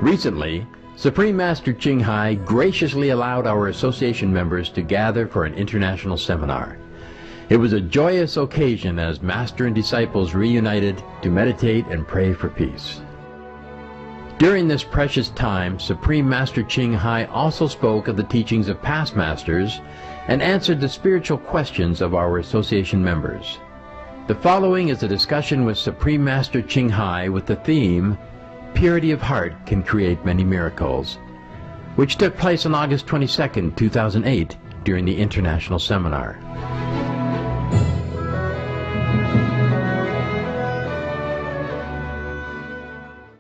Recently, Supreme Master Ching Hai graciously allowed our association members to gather for an international seminar. It was a joyous occasion as Master and disciples reunited to meditate and pray for peace. During this precious time, Supreme Master Ching Hai also spoke of the teachings of past masters and answered the spiritual questions of our association members. The following is a discussion with Supreme Master Ching Hai with the theme, Purity of Heart Can Create Many Miracles, which took place on August 22, 2008, during the International Seminar.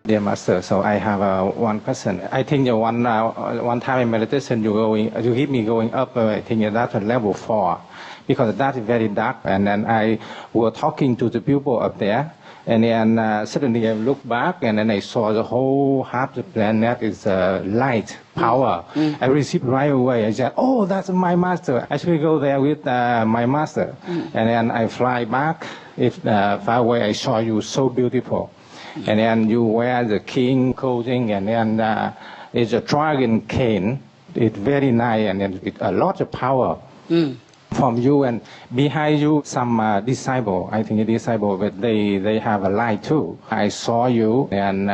Dear Master, so I have one question. I think one time in meditation you keep me going up. I think that's level 4, because that is very dark. And then I was talking to the people up there, and then suddenly I looked back, and then I saw the whole half the planet is light power. I received right away. I said, "Oh, that's my master. I should go there with my master." And then I fly back. Far away, I saw you so beautiful. And then you wear the king clothing, and then it's a dragon cane. It's very nice, and then it's a lot of power from you. And behind you, some disciple, I think a disciple, but they have a light too. I saw you, and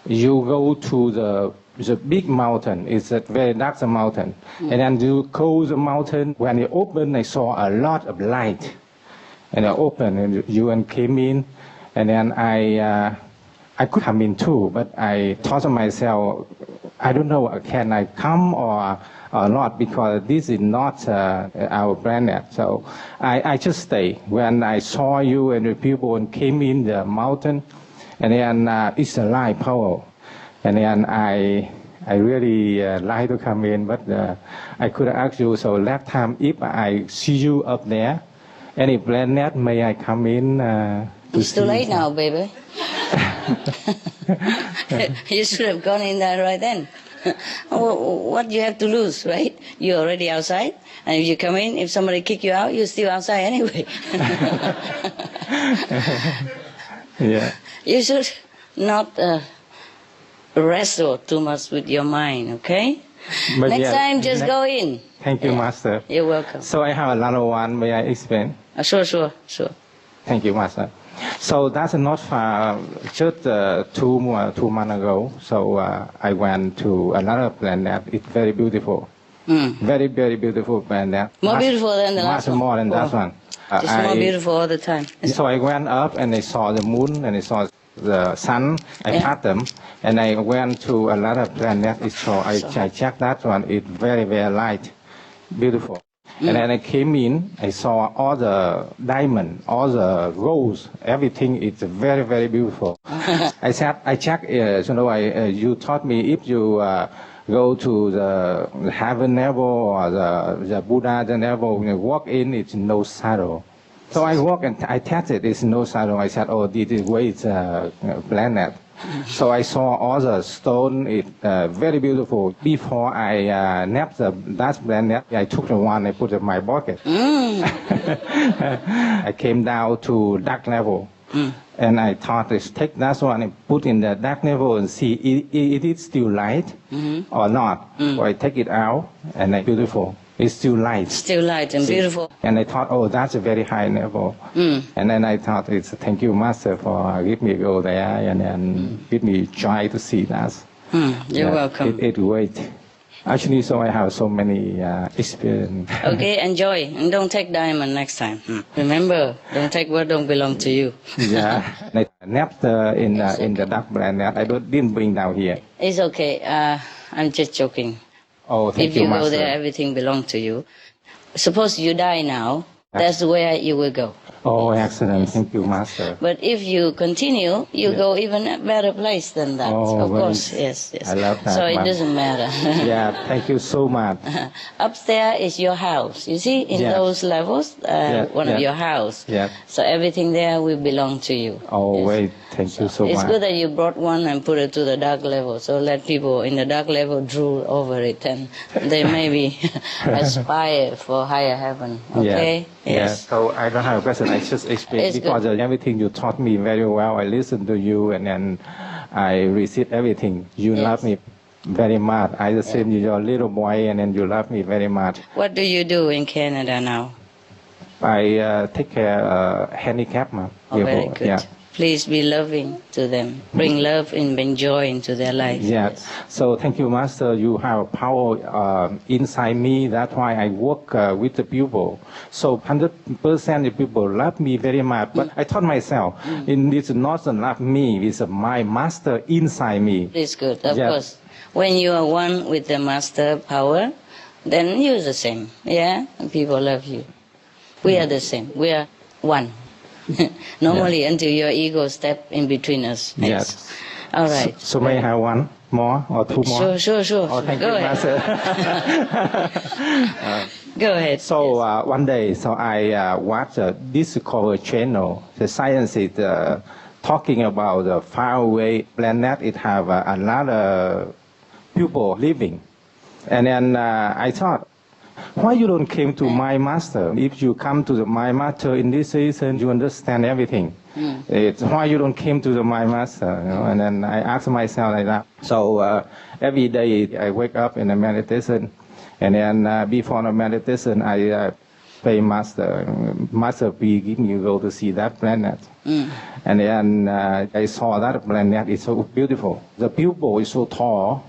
you go to the big mountain. It's a very dark mountain. And then you close the mountain. When you open, I saw a lot of light. And I opened, and you came in. And then I could come in too, but I thought to myself, I don't know, can I come or not, because this is not our planet. So I just stay. When I saw you and the people came in the mountain, and then it's a light power. And then I really like to come in, but I couldn't ask you. So last time, if I see you up there, any planet, may I come in? It's too late now, baby. You should have gone in there right then. What do you have to lose, right? You're already outside, and if you come in, if somebody kick you out, you're still outside anyway. Yeah. You should not wrestle too much with your mind, okay? But Next time, just go in. Thank you, Master. You're welcome. So I have another one. May I explain? Sure. Thank you, Master. So that's not far, just 2 months ago. So I went to another planet. It's very beautiful. Very, very beautiful planet. More beautiful than the last one? Much more than that one. Just more beautiful all the time. So I went up and I saw the moon and I saw the sun. I passed them. And I went to another planet. So I checked that one. It's very, very light. Beautiful. And then I came in, I saw all the diamond, all the rose, everything is very, very beautiful. I checked, you taught me if you go to the heaven level or the Buddha level, you walk in, it's no shadow. So I walk and I tested, it's no shadow. I said, oh, this is where it's a planet. So I saw all the stone, it's very beautiful. Before I napped that planet, I took the one, I put it in my pocket. I came down to dark level. And I thought, let's take that one and put in the dark level and see it is still light or not. So I take it out, and it's beautiful. It's still light. Still light and beautiful. And I thought, oh, that's a very high level. And then I thought, thank you, Master, for giving me go there and then give me try to see that. You're welcome. It's great. Actually, so I have so many experience. Okay, enjoy. And don't take diamond next time. Remember, don't take what don't belong to you. Yeah. I napped in the dark planet. I didn't bring down here. It's okay. I'm just joking. Oh, thank you, Master. If you go there, everything belongs to you. Suppose you die now, that's where you will go. Oh, excellent. Thank you, Master. But if you continue, you go even a better place than that. Oh, of course, yes. I love that. So it doesn't matter. Yeah, thank you so much. Upstairs is your house. You see, in those levels, one of your house. Yeah. So everything there will belong to you. Oh, wait. Thank you so much. It's good that you brought one and put it to the dark level. So let people in the dark level drool over it, and they maybe aspire for higher heaven. Okay? Yeah. Yes. So I don't have a question. I just explain because everything you taught me very well. I listened to you, and then I receive everything. You love me very much. I the same your little boy, and then you love me very much. What do you do in Canada now? I take care handicapped. Oh, very good. Yeah. Please be loving to them. Bring love and bring joy into their life. Yes. So thank you, Master. You have power inside me. That's why I work with the people. So 100% the people love me very much. But I thought myself, it's not love me. It's my Master inside me. It's good, of course. When you are one with the Master power, then you're the same. Yeah, and people love you. We are the same. We are one. Normally, until your ego step in between us. Yes. All right. So may I have one more or two more? Sure. Oh, thank Go you, ahead. Master. Go ahead. So one day, I watched a Discovery Channel. The science is talking about the faraway planet. It have a lot of people living, and then I thought, why you don't came to my Master? If you come to my Master in this season, you understand everything. It's why you don't came to my Master? You know? And then I asked myself like that. So every day I wake up in a meditation, and then before the meditation I pray Master. Master, please give me go to see that planet. And then I saw that planet is so beautiful. The pupil is so tall.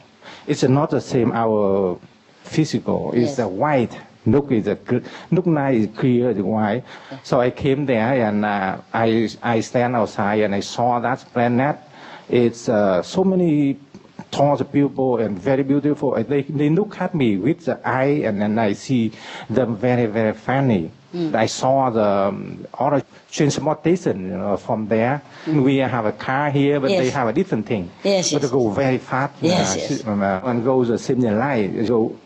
It's not the same our physical. It's a white. Look night is clear, it's white. So I came there and I stand outside and I saw that planet. It's so many tall people and very beautiful. They look at me with the eye, and then I see them very, very funny. I saw all the transportation, from there. We have a car here, but they have a different thing. But they go very fast. One goes a similar light, they go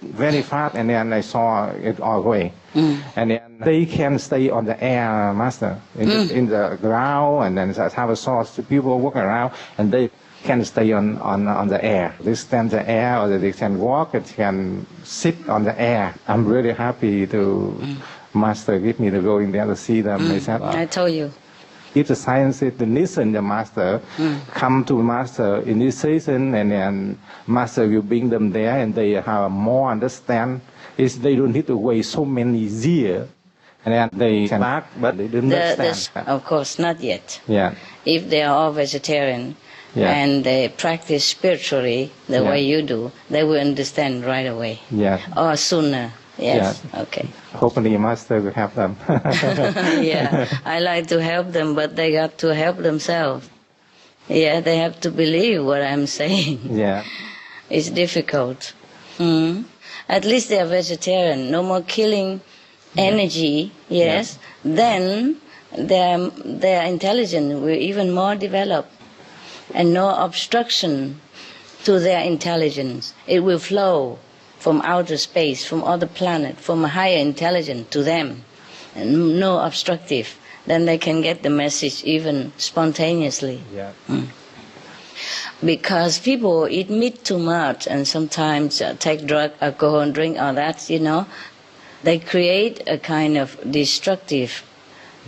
very fast, and then I saw it all going. And then they can stay on the air, Master, in the ground, and then have a source. People walk around, and they can stay on the air. They stand the air, or they can walk, and can sit on the air. I'm really happy to Master give me to go in there to see them myself. I told you. If the scientists listen to Master, come to Master in this season, and then Master will bring them there, and they have more understand. They don't need to wait so many years, and then they can back, but they don't understand. Of course, not yet. Yeah. If they are all vegetarian, and they practice spiritually the way you do, they will understand right away. Yeah. Or sooner. Yes. Okay. Hopefully, Master will help them. Yeah, I like to help them, but they got to help themselves. Yeah, they have to believe what I'm saying. Yeah. It's difficult. At least they are vegetarian. No more killing energy. Yes. Then their intelligence will even more develop, and no obstruction to their intelligence. It will flow from outer space, from other planet, from a higher intelligence to them, and no obstructive. Then they can get the message even spontaneously. Yeah. Because people eat meat too much and sometimes take drug, alcohol, drink, all that, they create a kind of destructive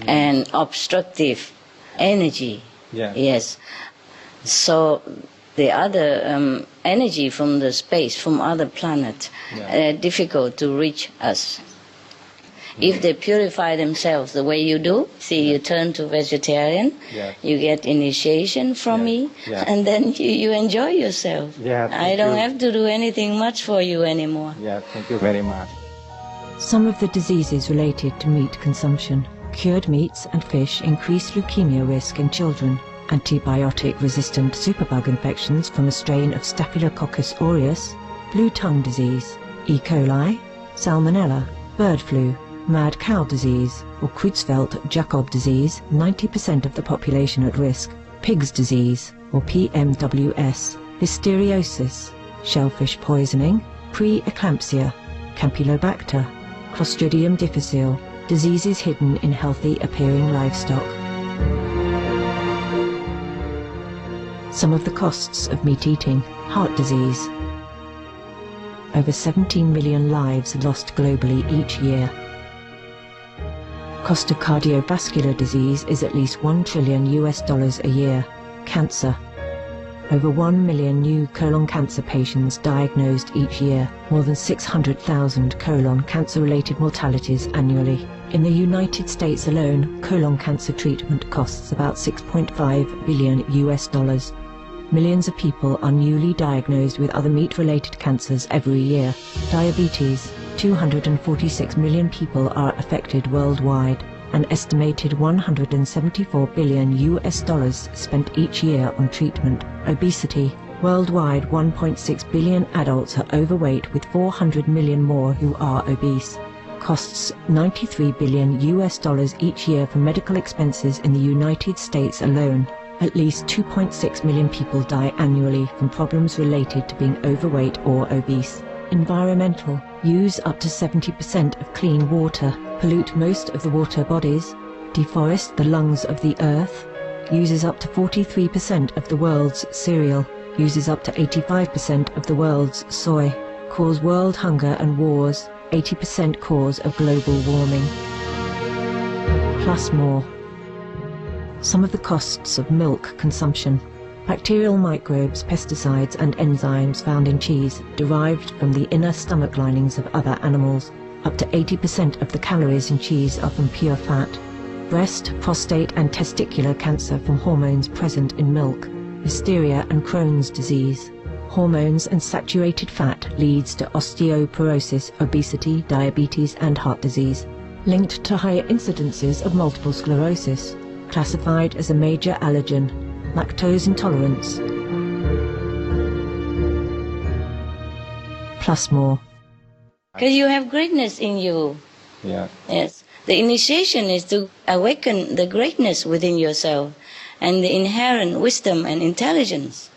and obstructive energy. Yeah. Yes. So the other energy from the space, from other planets, difficult to reach us. If they purify themselves the way you do, you turn to vegetarian, you get initiation from me, and then you enjoy yourself. I don't have to do anything much for you anymore. Yeah, thank you very much. Some of the diseases related to meat consumption. Cured meats and fish increase leukemia risk in children. Antibiotic-resistant superbug infections from a strain of Staphylococcus aureus, blue tongue disease, E. coli, salmonella, bird flu, mad cow disease, or Creutzfeldt-Jakob disease, 90% of the population at risk, pig's disease, or PMWS, listeriosis, shellfish poisoning, pre-eclampsia, Campylobacter, Clostridium difficile, diseases hidden in healthy-appearing livestock. Some of the costs of meat eating: heart disease. Over 17 million lives lost globally each year. Cost of cardiovascular disease is at least $1 trillion a year. Cancer. Over 1 million new colon cancer patients diagnosed each year, more than 600,000 colon cancer-related mortalities annually. In the United States alone, colon cancer treatment costs about $6.5 billion. Millions of people are newly diagnosed with other meat-related cancers every year. Diabetes. 246 million people are affected worldwide. An estimated $174 billion spent each year on treatment. Obesity. Worldwide, 1.6 billion adults are overweight, with 400 million more who are obese. Costs $93 billion each year for medical expenses in the United States alone. At least 2.6 million people die annually from problems related to being overweight or obese. Environmental. Use up to 70% of clean water. Pollute most of the water bodies. Deforest the lungs of the earth. Uses up to 43% of the world's cereal. Uses up to 85% of the world's soy. Cause world hunger and wars. 80% cause of global warming. Plus more. Some of the costs of milk consumption. Bacterial microbes, pesticides and enzymes found in cheese, derived from the inner stomach linings of other animals. Up to 80% of the calories in cheese are from pure fat. Breast, prostate and testicular cancer from hormones present in milk. Hysteria and Crohn's disease. Hormones and saturated fat leads to osteoporosis, obesity, diabetes and heart disease. Linked to higher incidences of multiple sclerosis. Classified as a major allergen. Lactose intolerance. Plus more. Because you have greatness in you. Yeah. Yes. The initiation is to awaken the greatness within yourself and the inherent wisdom and intelligence.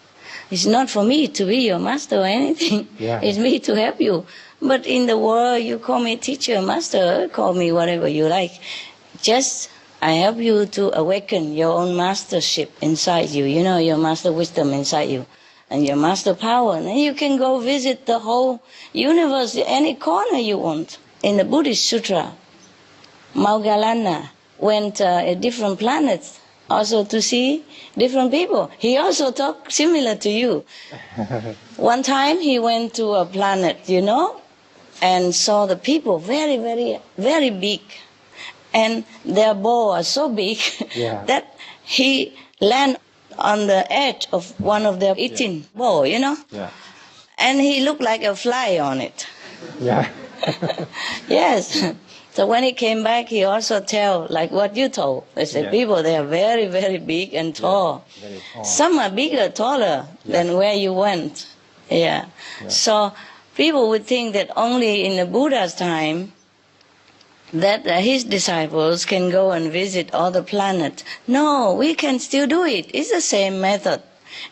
It's not for me to be your master or anything. Yeah. It's me to help you. But in the world, you call me teacher, master, call me whatever you like. Just I help you to awaken your own mastership inside you, you know, your master wisdom inside you, and your master power. And then you can go visit the whole universe, any corner you want. In the Buddhist Sutra, Moggallana went a different planets also to see different people. He also talked similar to you. One time he went to a planet, you know, and saw the people very, very, very big. And their bow are so big that he landed on the edge of one of their eating bow, you know? Yeah. And he looked like a fly on it. Yeah. Yes. So when he came back, he also tell, like what you told. They said, people, they are very, very big and tall. Yeah. Very tall. Some are bigger, taller than where you went. Yeah. So people would think that only in the Buddha's time that his disciples can go and visit all the planets. No, we can still do it. It's the same method.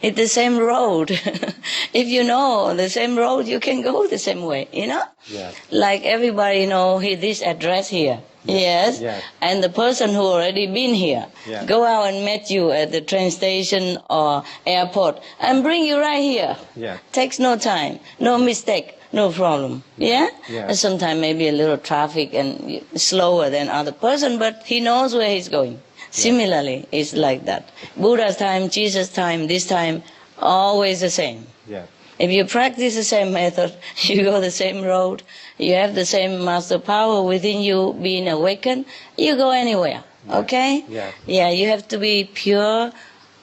It's the same road. If you know the same road, you can go the same way, you know? Yes. Like everybody know this address here. Yes. Yes. And the person who already been here, go out and met you at the train station or airport and bring you right here. Yeah. Takes no time, no mistake. No problem, yeah? And sometimes maybe a little traffic and slower than other person, but he knows where he's going. Similarly, it's like that. Buddha's time, Jesus' time, this time, always the same. Yeah. If you practice the same method, you go the same road, you have the same master power within you being awakened, you go anywhere, okay? Yeah, you have to be pure,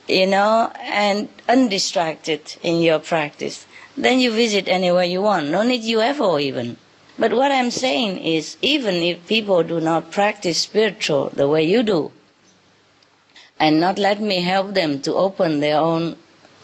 you know, and undistracted in your practice. Then you visit anywhere you want. No need UFO even. But what I'm saying is, even if people do not practice spiritual the way you do, and not let me help them to open their own,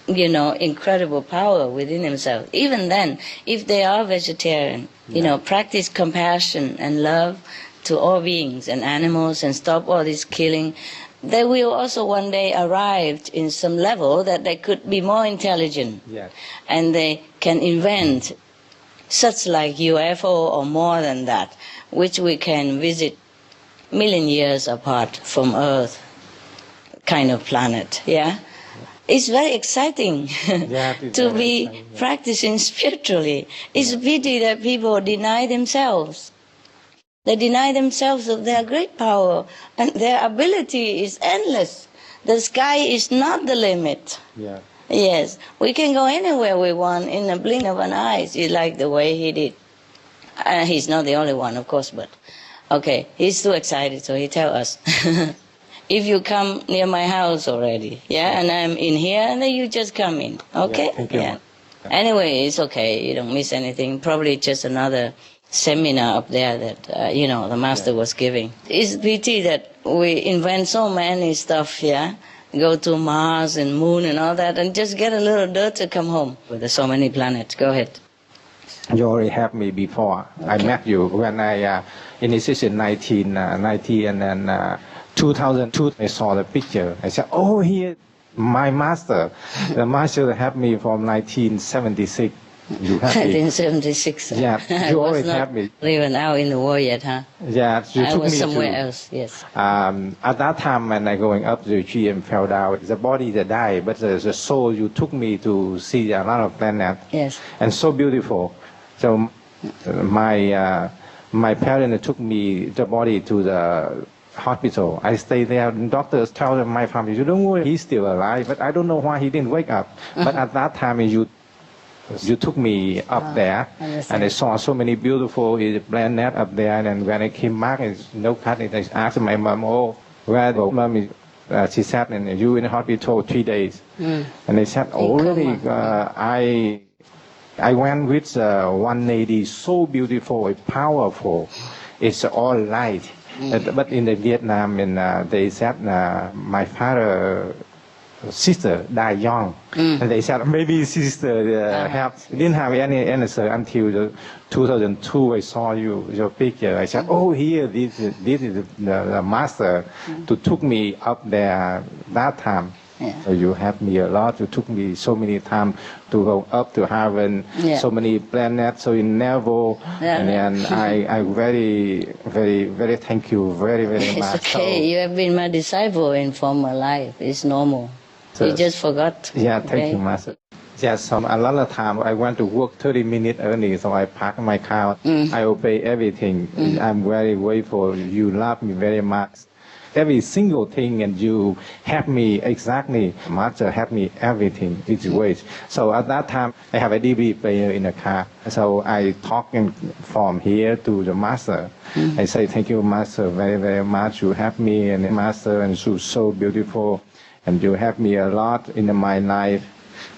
you know, incredible power within themselves, even then, if they are vegetarian, you know, practice compassion and love to all beings and animals and stop all this killing, they will also one day arrive in some level that they could be more intelligent. And they can invent such like UFO or more than that, which we can visit million years apart from Earth kind of planet, It's very exciting to be practicing spiritually. It's a pity that people deny themselves. They deny themselves of their great power, and their ability is endless. The sky is not the limit. Yes, we can go anywhere we want in a blink of an eye. You like the way he did. He's not the only one, of course, but okay, he's too excited, so he tell us, if you come near my house already, yeah, and I'm in here, and then you just come in, okay? Yeah, thank you. Yeah. Anyway, it's okay. You don't miss anything. Probably just another seminar up there that, the master was giving. It's pity that we invent so many stuff, yeah? Go to Mars and Moon and all that, and just get a little dirt to come home. There's so many planets. Go ahead. You already have me before. Okay. I met you when I initiated 1990, and then 2002 I saw the picture. I said, oh, here, my master. The master had me from 1976. You have 1976. Yeah, you already have me. Even out in the war yet, huh? Yeah, you I took was me somewhere to, else, yes. At that time when I going up the tree and fell down, the body that died, but the soul, you took me to see a lot of planets. Yes. And so beautiful. So my parents took me, the body, to the hospital. I stayed there. The doctors tell them, my family, you don't worry, he's still alive. But I don't know why he didn't wake up. But at that time, you took me up there, and I saw so many beautiful planets up there. And then when I came back, I asked my mom, oh, where the mom is? She said, and you in the hospital 3 days. And they said, oh, really? I went with one lady, so beautiful, powerful. It's all light. But in the Vietnam, and they said my father, sister died young, and they said maybe sister didn't have any answer until 2002. I saw your picture. I said, oh, here, this is the master who took me up there that time. Yeah. So you helped me a lot. You took me so many times to go up to heaven, so many planets, so in never. And then I very, very, very thank you very, very much. It's okay. So, you have been my disciple in former life. It's normal. So, you just forgot. Yeah, thank you, Master. Yes, a lot of time I want to work 30 minutes early, so I park my car. I obey everything. I'm very grateful. You love me very much. Every single thing, and you help me exactly. Master help me everything. It's great. So at that time, I have a DVD player in the car. So I talk from here to the master. I say, thank you, Master, very, very much. You help me, and Master, and so beautiful. And you help me a lot in my life.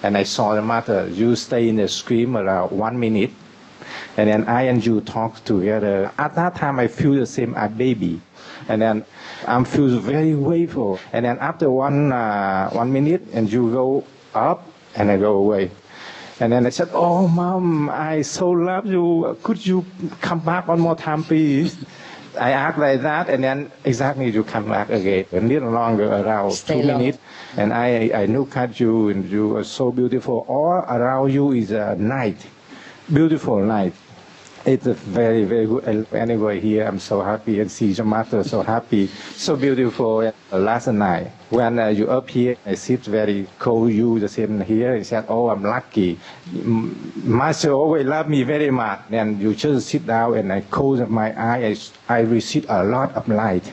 And I saw the master. You stay in the screen around 1 minute. And then I and you talk together. At that time, I feel the same as baby. And then I feel very grateful. And then after 1 minute, and you go up, and I go away. And then I said, oh, Mom, I so love you. Could you come back one more time, please? I act like that, and then exactly you come back again. A little longer, around 2 minutes. And I look at you, and you are so beautiful. All around you is a night, beautiful night. It's a very, very good. Anyway, here I'm so happy, and see your master so happy, so beautiful. Last night, when you up here, I sit very cold. You the same here. I said, oh, I'm lucky. Master always love me very much. And you just sit down, and I close my eyes. I receive a lot of light.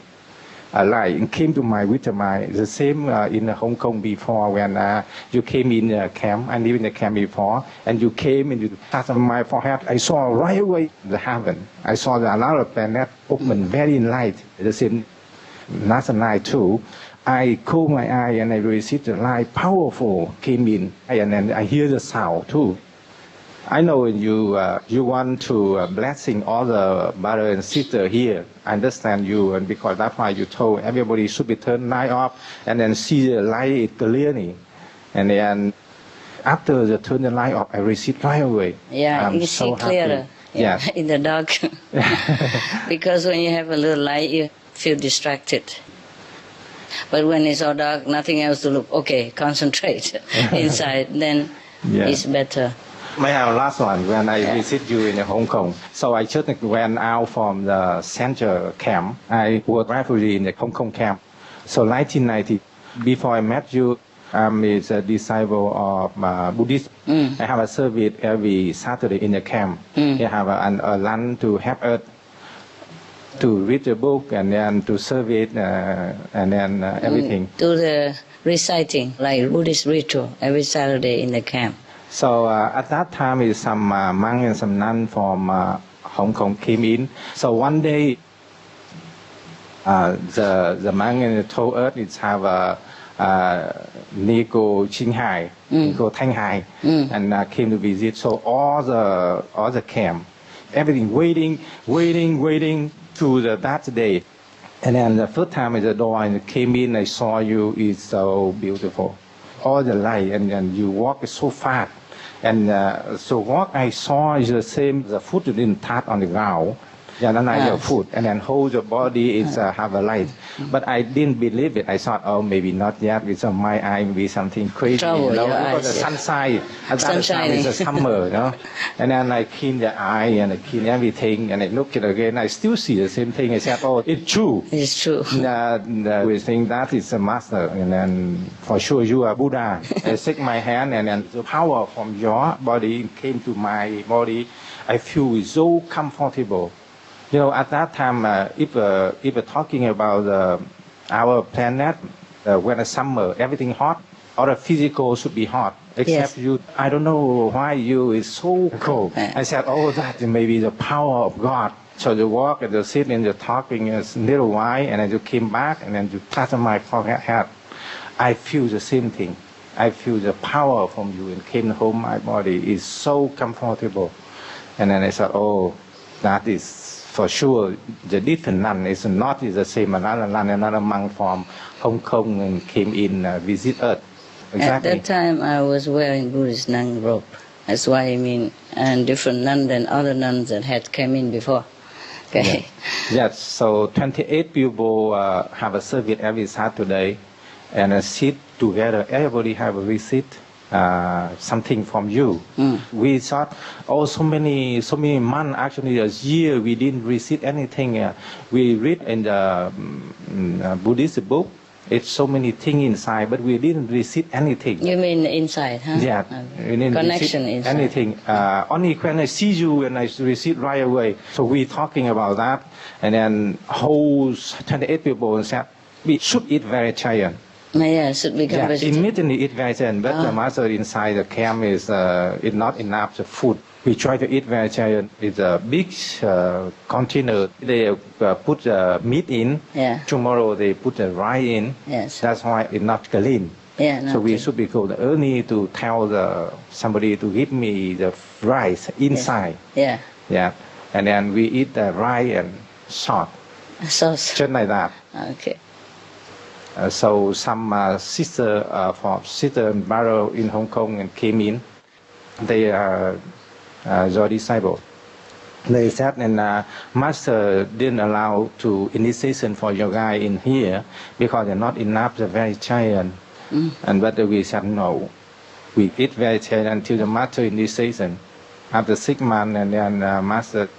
A light and came to my with the same in Hong Kong before when you came in the camp. I live in the camp before, and you came and you touched my forehead. I saw right away the heaven. I saw a lot of planets open very light. The same last night too. I close my eye and I received the light, powerful came in, and then I hear the sound too. I know you want to blessing all the brother and sister here. I understand you, and because that's why you told everybody should be turn light off and then see the light clearly. And then after the turn the light off, I receive right away. Yeah, I'm you so see clearer. Yeah. In the dark. Because when you have a little light, you feel distracted. But when it's all dark, nothing else to look. Okay, concentrate inside. Then it's better. I have last one when I visit you in Hong Kong. So I just went out from the central camp. I was refugee in the Hong Kong camp. So 1990, before I met you, I'm a disciple of Buddhist. I have a service every Saturday in the camp. I have a lunch to help us. to read the book and then to serve it and then everything. Do the reciting like Buddhist ritual every Saturday in the camp. So at that time, is some monk and some nun from Hong Kong came in. So one day, the monk told us it's have a Nico Qinghai, Nico Tanghai, and came to visit. So all the camp, everything waiting to that day. And then the first time at the door and came in, I saw you. It's so beautiful, all the light, and then you walk so fast. And so what I saw is the same. The foot didn't touch on the ground. Yeah, then your foot, and then hold your body is have a light. But I didn't believe it. I thought, oh, maybe not yet. With my eye, maybe something crazy. Trouble, you know, eyes, because the sunshine. At that time it's the summer, you know. And then I clean the eye and I clean everything, and I look at it again. I still see the same thing. I said, oh, it's true. It's true. We think that is a master, and then for sure you are Buddha. I shake my hand, and then the power from your body came to my body. I feel so comfortable. You know, at that time, if we're talking about our planet, when the summer, everything hot, all the physical should be hot, except you. I don't know why you is so cold. I said, oh, that may be the power of God. So you walk and you sit and you're talking a little while, and then you came back, and then you touch my forehead. I feel the same thing. I feel the power from you, and came home, my body is so comfortable. And then I said, oh, that is for sure the different nun is not the same. Another monk from Hong Kong and came in visit us. Exactly. At that time, I was wearing Buddhist nun robe. That's why I mean, and different nun than other nuns that had come in before. Okay. Yes. So 28 people have a service every Saturday, and sit together. Everybody have a visit. Something from you. We thought, oh, so many months, actually a year we didn't receive anything. We read in the Buddhist book, it's so many things inside, but we didn't receive anything. You mean inside, huh? Yeah, we didn't connection receive inside. anything. Only when I see you and I receive right away. So we talking about that, and then whole 28 people said we should eat vegetarian. Yeah, should become vegetarian. Immediately eat vegetarian, but the master inside the camp is not enough the food. We try to eat vegetarian. It's a big container. They put meat in. Yeah. Tomorrow they put the rice in. Yes. That's why it's not clean. Yeah. So we should be go early to tell somebody to give me the rice inside. Yeah. Yeah. And then we eat the rice and salt. Sauce. Just like that. Okay. So some sister and brother in Hong Kong and came in. They are your disciple. They said, and master didn't allow to initiation for your guy in here because they're not enough the vegetarian. And but we said no. We eat vegetarian until the master initiation. After 6 months, and then master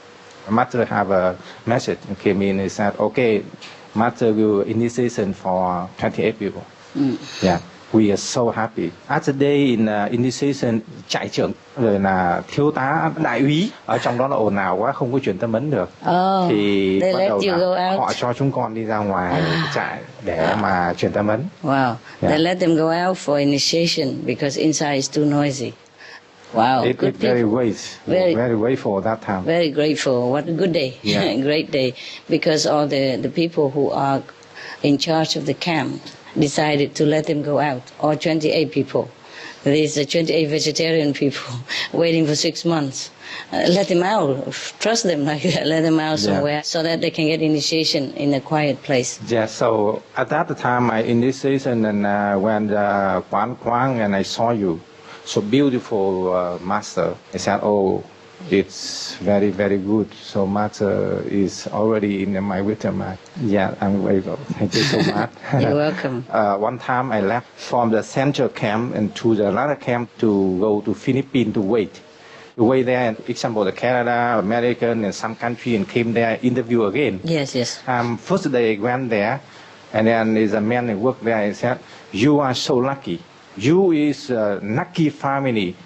have a message and came in. He said, okay. Master will initiation for 28 people. Yeah, we are so happy. At the day in initiation, trại trưởng rồi là thiếu tá đại úy ở trong đó là ồn ào quá không có chuyển tâm ấn được. Thì bắt đầu là họ cho chúng con đi ra ngoài trại để mà chuyển tâm ấn. Wow, they let them go out for initiation because inside is too noisy. Wow, good people. Very grateful at that time. Very grateful. What a good day. Yeah. Great day. Because all the people who are in charge of the camp decided to let them go out. All 28 people. These are 28 vegetarian people waiting for 6 months. Let them out. Trust them like that. Let them out somewhere so that they can get initiation in a quiet place. Yeah, so at that time my initiation and when Quang and I saw you. So beautiful, master. I said, oh, it's very, very good. So master is already in my wisdom. Yeah, I'm very good. Thank you so much. You're welcome. One time I left from the central camp and to the other camp to go to Philippines to wait. To wait there, example, the Canada, American, and some country, and came there, interview again. Yes. First day I went there, and then there's a man who worked there. He said, you are so lucky. You is a lucky family.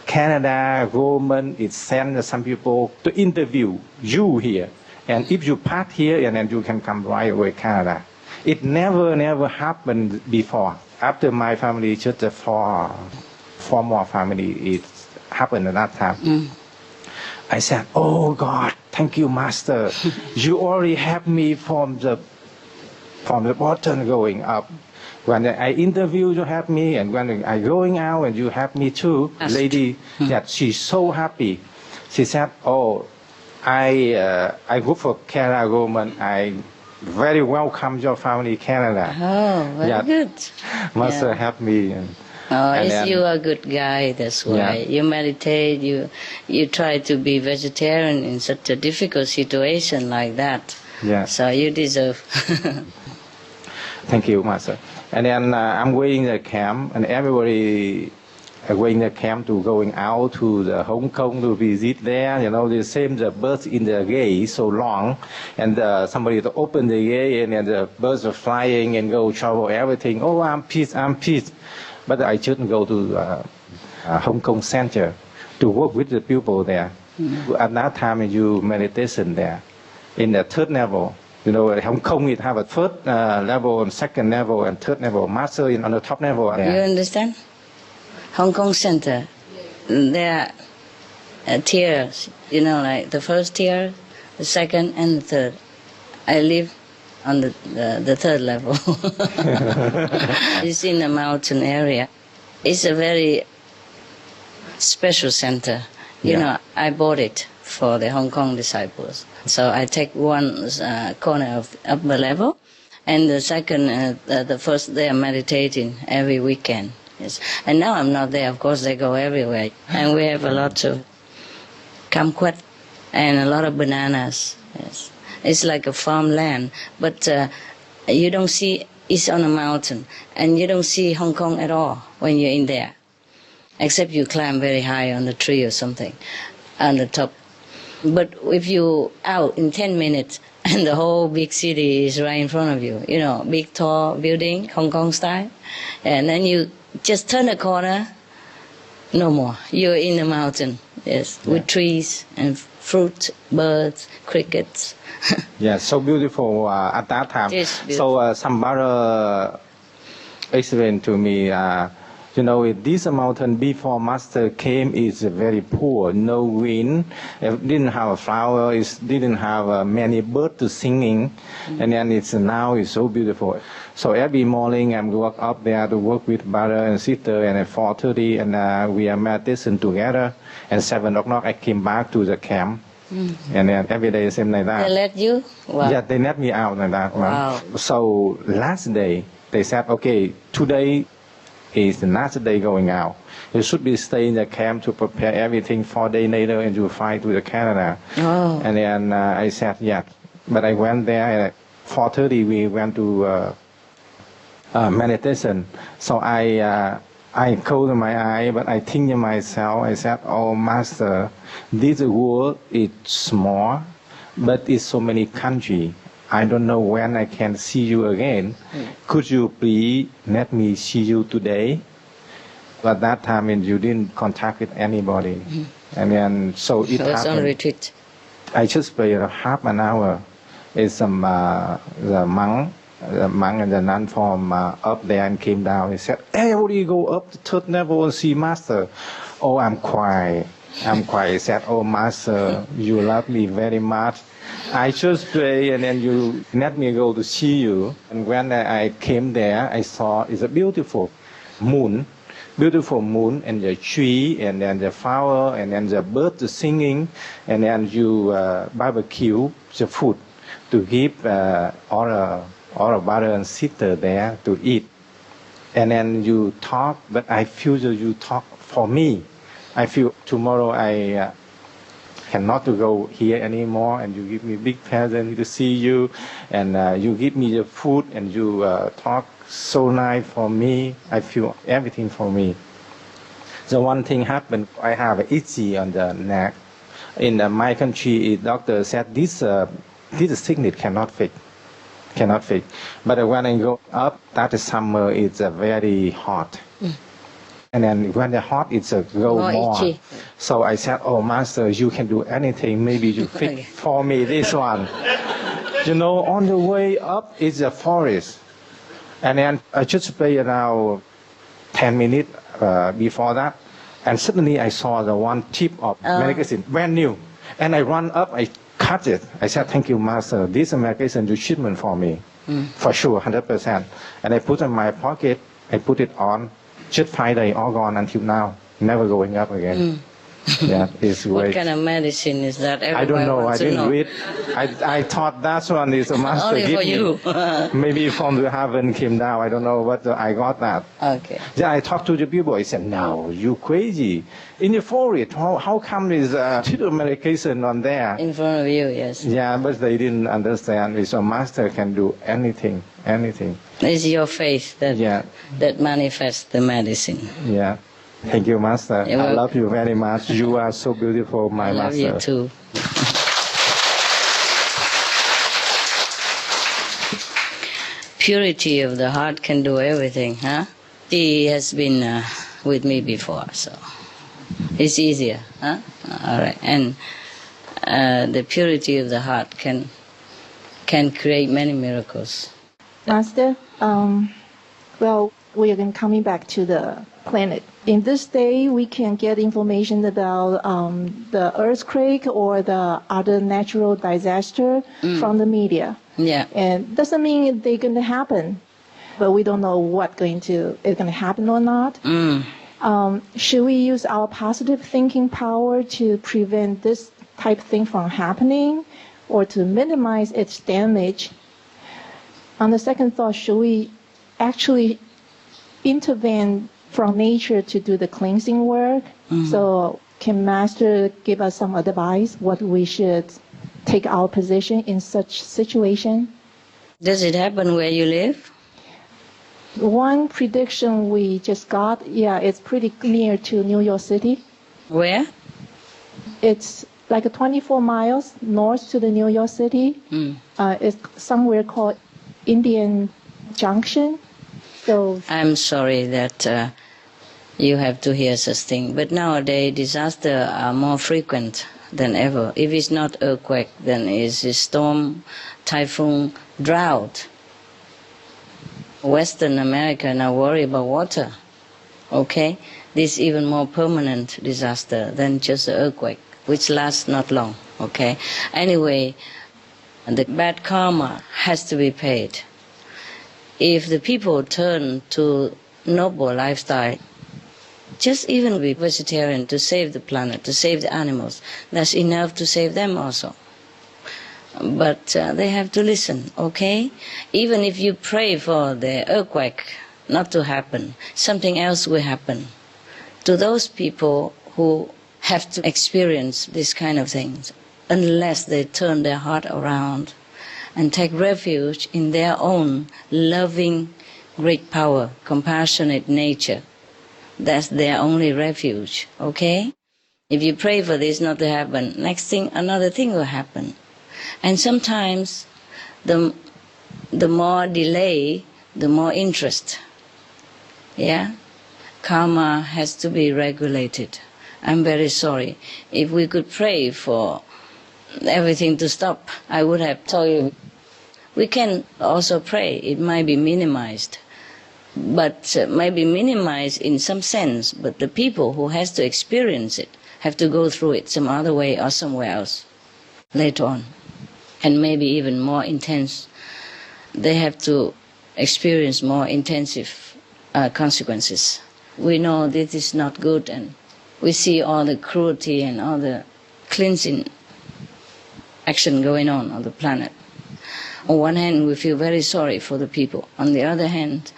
Canada government is send some people to interview you here, And if you pass here, and then you can come right away Canada. It never happened before. After my family, just four more family, it happened at that time. I said, oh God, thank you, Master. You already have me from the bottom going up. When I interview, you have me, and when I going out, and you have me too. Lady, that she's so happy. She said, oh, I work for Canada government. I very welcome your family, Canada. Oh, very good. Master help me. You are a good guy, that's why. You meditate, you try to be vegetarian in such a difficult situation like that. Yeah. So you deserve. Thank you, Master. And then I'm going to the camp, and everybody going to the camp to going out to the Hong Kong to visit there. You know, the same the birds in the gate so long, and somebody to open the gate, and then the birds are flying and go travel everything. Oh, I'm peace. But I shouldn't go to Hong Kong Center to work with the people there. At that time, you meditation there in the third level. You know, at Hong Kong it have a first level and second level and third level. Master on the top level. There. You understand? Hong Kong Center, there are tiers. You know, like the first tier, the second, and the third. I live on the third level. It's in a mountain area. It's a very special center. You know, I bought it for the Hong Kong disciples. So I take one corner of upper level, and the second, the first, they are meditating every weekend. Yes. And now I'm not there. Of course, they go everywhere. And we have a lot of kumquat and a lot of bananas. Yes. It's like a farmland, but you don't see, it's on a mountain, and you don't see Hong Kong at all when you're in there, except you climb very high on the tree or something on the top. But if you out in 10 minutes, and the whole big city is right in front of you, you know, big tall building, Hong Kong style, and then you just turn a corner, no more. You're in the mountain, yes, with trees and fruit, birds, crickets. Yeah, so beautiful at that time. So some brother explained to me, you know, this mountain before Master came is very poor, no wind, it didn't have a flower, it didn't have many birds to singing, and then now it's so beautiful. So every morning I walk up there to work with brother and sister, and at 4:30, and we are meditation together, and 7 o'clock I came back to the camp. And then every day same like that. They let you? Wow. Yeah, they let me out like that. Wow. So last day they said, okay, today is the last day going out. You should be staying in the camp to prepare everything. 4 days later, and you fly to the Canada. Oh. And then I said, yeah. But I went there, and at 4:30 we went to meditation. So I closed my eye, but I think to myself, I said, oh, Master, this world is small, but it's so many countries. I don't know when I can see you again. Could you please let me see you today? But that time when you didn't contact with anybody. And then, so it happened. On retreat. I just prayed half an hour. It's some, the monk and the nun from up there and came down. He said, hey, what do you go up the third level and see Master? Oh, I'm quiet. He said, oh, Master, you love me very much. I just pray, and then you let me go to see you. And when I came there, I saw it's a beautiful moon, and the tree, and then the flower, and then the birds singing, and then you barbecue the food to give all the brother and sister there to eat. And then you talk, but I feel that you talk for me. I feel tomorrow I cannot to go here anymore, and you give me big present to see you, and you give me the food, and you talk so nice for me. I feel everything for me. So one thing happened, I have an itchy on the neck. In my country, doctor said this sickness cannot fix. But when I go up, that summer it's very hot. And then when the hot, it's go more. Itchy. So I said, oh, Master, you can do anything. Maybe you fix for me this one. You know, on the way up is a forest. And then I just played around 10 minutes before that. And suddenly I saw the one tip of magazine, brand new. And I run up, I cut it. I said, thank you, Master. This magazine you shipment for me. For sure, 100%. And I put in my pocket, I put it on. Just 5 days, all gone until now. Never going up again. Yeah, it's great. What kind of medicine is that? I don't know. I didn't know. read. I thought that one is a Master Only give for me. you. Maybe from the heaven came down. I don't know, but I got that. Okay. Yeah, I talked to the people. I said, no, you crazy. In the forest, how come there's a medication on there? In front of you, yes. Yeah, but they didn't understand. So Master can do anything, anything. It's your faith that that manifests the medicine. Yeah. Thank you, Master. You're I welcome. love you very much. You are so beautiful, my I love Master. you too. Purity of the heart can do everything, huh? She has been with me before, so it's easier, huh? All right. And the purity of the heart can create many miracles. Master, well, we are coming back to the planet. In this day, we can get information about the earthquake or the other natural disaster from the media. Yeah. And doesn't mean they're going to happen, but we don't know what's going to happen or not. Should we use our positive thinking power to prevent this type of thing from happening or to minimize its damage? On the second thought, should we actually intervene from nature to do the cleansing work? So can Master give us some advice what we should take our position in such situation? Does it happen where you live? One prediction we just got, it's pretty near to New York City. Where? It's like 24 miles north to the New York City. It's somewhere called Indian Junction. So I'm sorry that you have to hear such thing, but nowadays disasters are more frequent than ever. If it's not earthquake, then it's a storm, typhoon, drought. Western America now worry about water, okay? This is even more permanent disaster than just an earthquake, which lasts not long, okay? Anyway, the bad karma has to be paid. If the people turn to noble lifestyle, just even be vegetarian to save the planet, to save the animals, that's enough to save them also. But they have to listen, okay? Even if you pray for the earthquake not to happen, something else will happen. To those people who have to experience this kind of things, unless they turn their heart around and take refuge in their own loving, great power, compassionate nature. That's their only refuge, okay? If you pray for this not to happen, next thing, another thing will happen. And sometimes the more delay, the more interest. Yeah? Karma has to be regulated. I'm very sorry. If we could pray for everything to stop, I would have told you. We can also pray. It might be minimized, but might be minimized in some sense. But the people who has to experience it have to go through it some other way or somewhere else later on, and maybe even more intense. They have to experience more intensive consequences. We know this is not good, and we see all the cruelty and all the cleansing action going on the planet. On one hand, we feel very sorry for the people. On the other hand,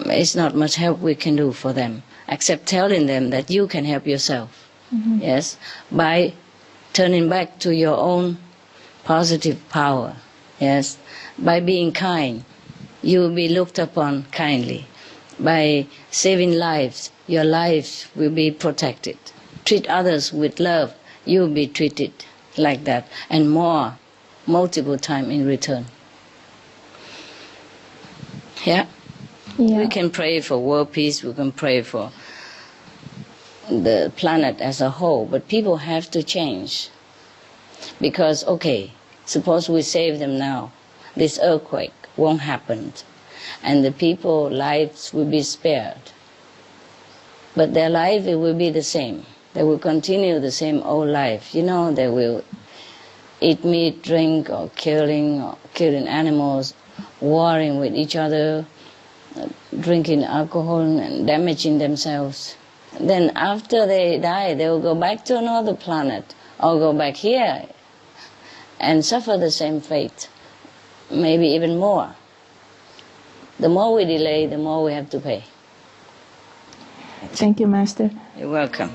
it's not much help we can do for them, except telling them that you can help yourself, yes, by turning back to your own positive power, yes, by being kind, you will be looked upon kindly. By saving lives, your life will be protected. Treat others with love, you will be treated like that, and more, multiple times in return. Yeah? Yeah. We can pray for world peace, we can pray for the planet as a whole, but people have to change. Because, okay, suppose we save them now, this earthquake won't happen, and the people's lives will be spared. But their life, it will be the same. They will continue the same old life. You know, they will eat meat, drink, or killing animals, warring with each other, drinking alcohol and damaging themselves. Then after they die, they will go back to another planet or go back here and suffer the same fate, maybe even more. The more we delay, the more we have to pay. Thank you, Master. You're welcome.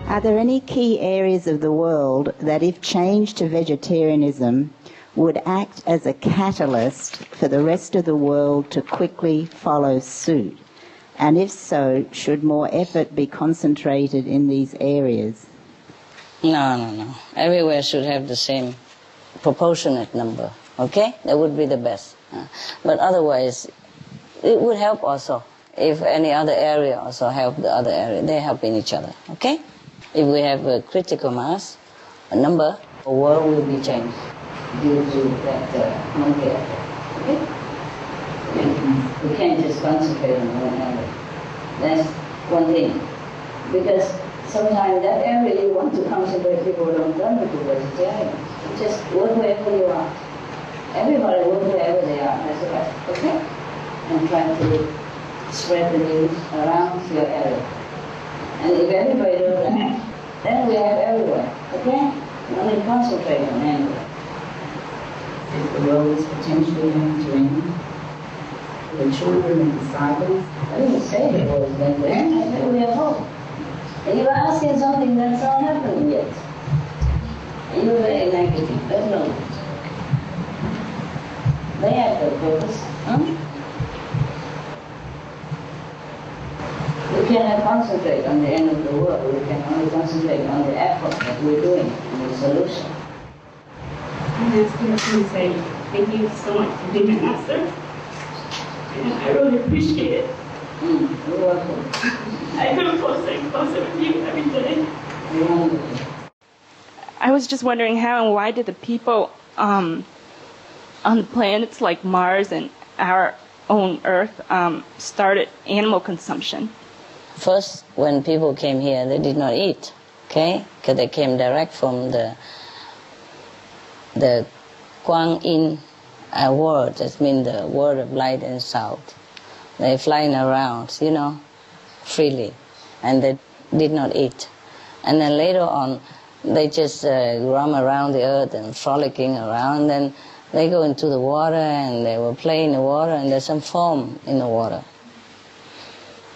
Are there any key areas of the world that, if changed to vegetarianism, would act as a catalyst for the rest of the world to quickly follow suit? And if so, should more effort be concentrated in these areas? No. Everywhere should have the same proportionate number, okay? That would be the best. But otherwise, it would help also. If any other area also help the other area, they help in each other, okay? If we have a critical mass, a number, the world will be changed due to that monkey effect, okay? We can't just concentrate on one area. That's one thing. Because sometimes that area you want to concentrate, people don't turn to vegetarian. Just work wherever you are. Everybody work wherever they are, that's the best, okay? And try to spread the news around your area. And if everybody does that, then we have everywhere, okay? We only concentrate on anywhere. If the world is potentially going to end, the children and disciples, I didn't say the world is going to end, I said we have hope. And you are asking something that's not happening yet. And you're very negative, that's no good. They have their purpose, huh? We cannot concentrate on the end of the world. We can only concentrate on the effort that we're doing and the solution. I'm just going to say thank you so much for being my master. And I really appreciate it. You're welcome. I feel closer and closer with you every day. You're wonderful. I was just wondering how and why did the people on the planets like Mars and our own Earth started animal consumption? First, when people came here, they did not eat, okay? Because they came direct from the Quang Yin world, that means the world of light and sound. They're flying around, you know, freely, and they did not eat. And then later on, they just roam around the earth and frolicking around, and they go into the water and they will play in the water, and there's some foam in the water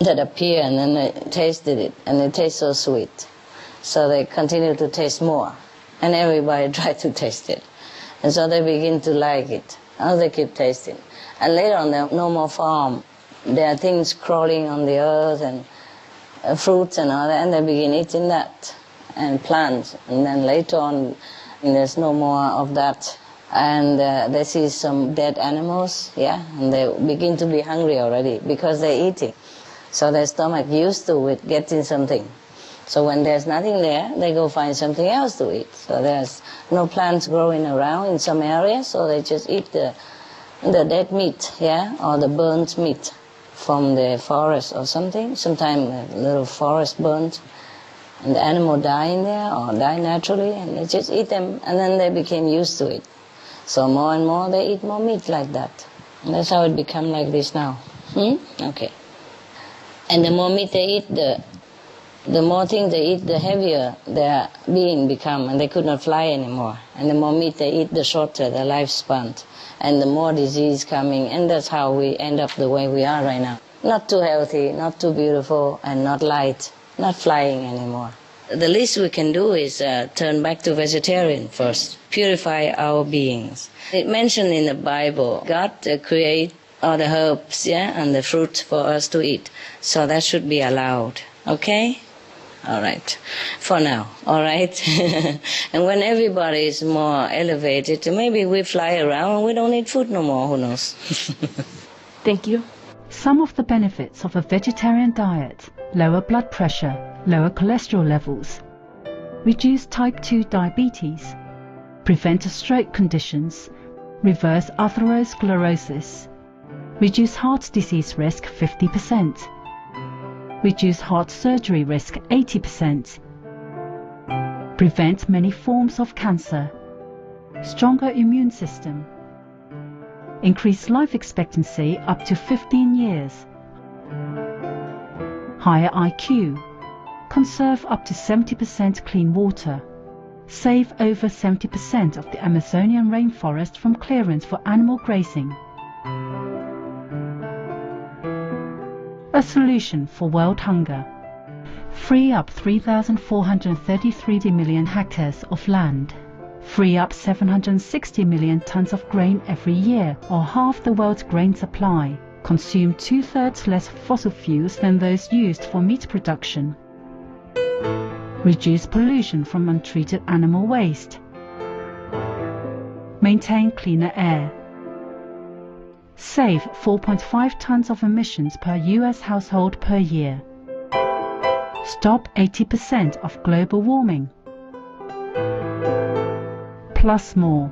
that appear, and then they tasted it, and it tastes so sweet. So they continue to taste more, and everybody tried to taste it. And so they begin to like it, and they keep tasting. And later on, there are no more foam. There are things crawling on the earth, and fruits and all that, and they begin eating that, and plants. And then later on, there's no more of that. And they see some dead animals, yeah, and they begin to be hungry already because they're eating. So their stomach used to it getting something. So when there's nothing there, they go find something else to eat. So there's no plants growing around in some areas, so they just eat the dead meat, yeah, or the burnt meat from the forest or something. Sometimes a little forest burnt, and the animal die in there or die naturally, and they just eat them, and then they became used to it. So more and more they eat more meat like that. And that's how it become like this now. Okay. And the more meat they eat, the more things they eat, the heavier their being become, and they could not fly anymore. And the more meat they eat, the shorter their lifespan, and the more disease coming, and that's how we end up the way we are right now. Not too healthy, not too beautiful, and not light, not flying anymore. The least we can do is turn back to vegetarian first, purify our beings. It mentioned in the Bible, God create all the herbs, yeah, and the fruit for us to eat. So that should be allowed, okay? All right, for now, all right? And when everybody is more elevated, maybe we fly around and we don't need food no more, who knows? Thank you. Some of the benefits of a vegetarian diet: lower blood pressure, lower cholesterol levels, reduce type 2 diabetes, prevent stroke conditions, reverse atherosclerosis, reduce heart disease risk 50%, reduce heart surgery risk 80%, prevent many forms of cancer, stronger immune system, increase life expectancy up to 15 years, higher IQ, conserve up to 70% clean water, save over 70% of the Amazonian rainforest from clearance for animal grazing. A solution for world hunger. Free up 3,433 million hectares of land. Free up 760 million tons of grain every year, or half the world's grain supply. Consume 2/3 less fossil fuels than those used for meat production. Reduce pollution from untreated animal waste. Maintain cleaner air. Save 4.5 tons of emissions per US household per year. Stop 80% of global warming. Plus more.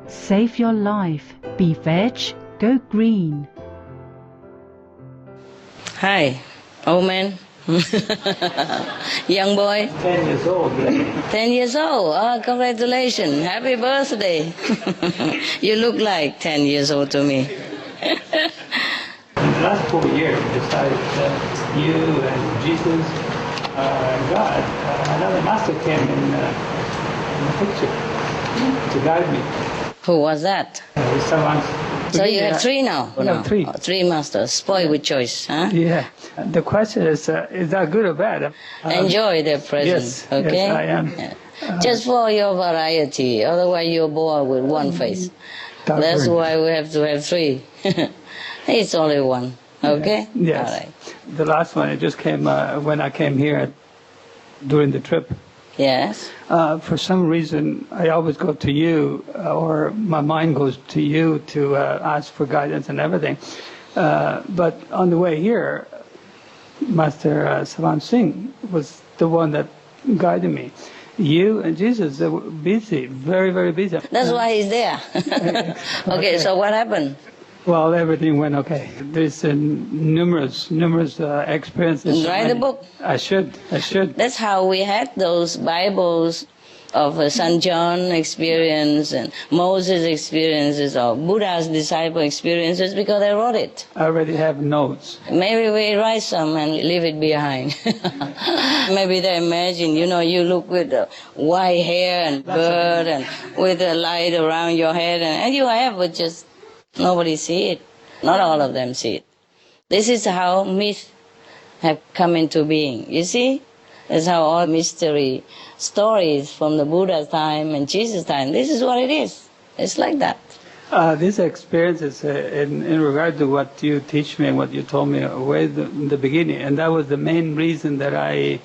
Save your life. Be veg. Go green. Hi, old man. Young boy? 10 years old. 10 years old. Oh, congratulations. Happy birthday. You look like 10 years old to me. In the last 4 years, besides you and Jesus, God, another master came in the picture to guide me. Who was that? Someone. So you have 3 now? We have 3. 3 masters. Spoiled with choice, huh? Yeah. The question is that good or bad? Enjoy their presence, yes, okay? Yes, I am. Yeah. Just for your variety, otherwise you're bored with one face. That's why we have to have 3. It's only one, okay? Yes. All right. The last one, it just came when I came here during the trip. Yes. For some reason, I always go to you, or my mind goes to you to ask for guidance and everything. But on the way here, Master Savan Singh was the one that guided me. You and Jesus, they were busy, very, very busy. That's why he's there. Okay, so what happened? Well, everything went okay. There's numerous experiences. Write the book. I should. That's how we had those Bibles of St. John experience and Moses experiences or Buddha's disciple experiences, because they wrote it. I already have notes. Maybe we write some and leave it behind. Maybe they imagine, you look with the white hair and bird and with the light around your head, and you have, but just nobody see it. Not all of them see it. This is how myths have come into being. You see? That's how all mystery stories from the Buddha's time and Jesus' time, this is what it is. It's like that. This experience is in regard to what you teach me and what you told me way in the beginning, and that was the main reason that I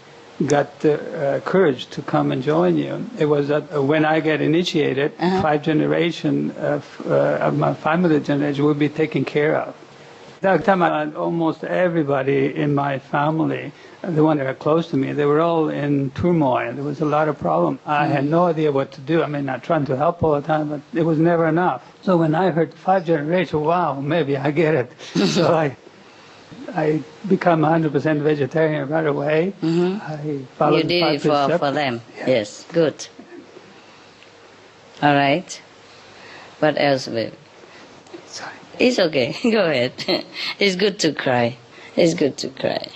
got the courage to come and join you. It was that when I get initiated, 5 generations of my family generation will be taken care of. That time, almost everybody in my family, the ones that are close to me, they were all in turmoil. There was a lot of problems. I had no idea what to do. I mean, not trying to help all the time, but it was never enough. So when I heard 5 generations, wow, maybe I get it. So I become 100% vegetarian right away. I followed you did it for them. Yeah. Yes, good. All right. What else, baby? Sorry. It's okay. Go ahead. It's good to cry. It's good to cry.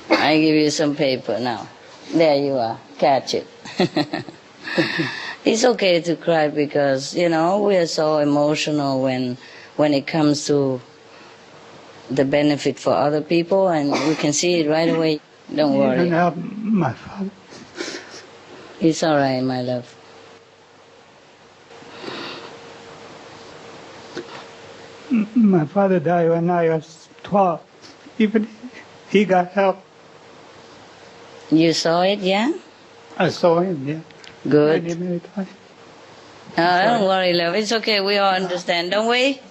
I give you some paper now. There you are. Catch it. It's okay to cry because, you know, we are so emotional when it comes to the benefit for other people, and we can see it right away. Don't worry. Even help my father. It's all right, my love. My father died when I was 12. Even he got help. You saw it, yeah? I saw him, yeah. Good. Many times. Don't worry, love. It's okay. We all understand, don't we?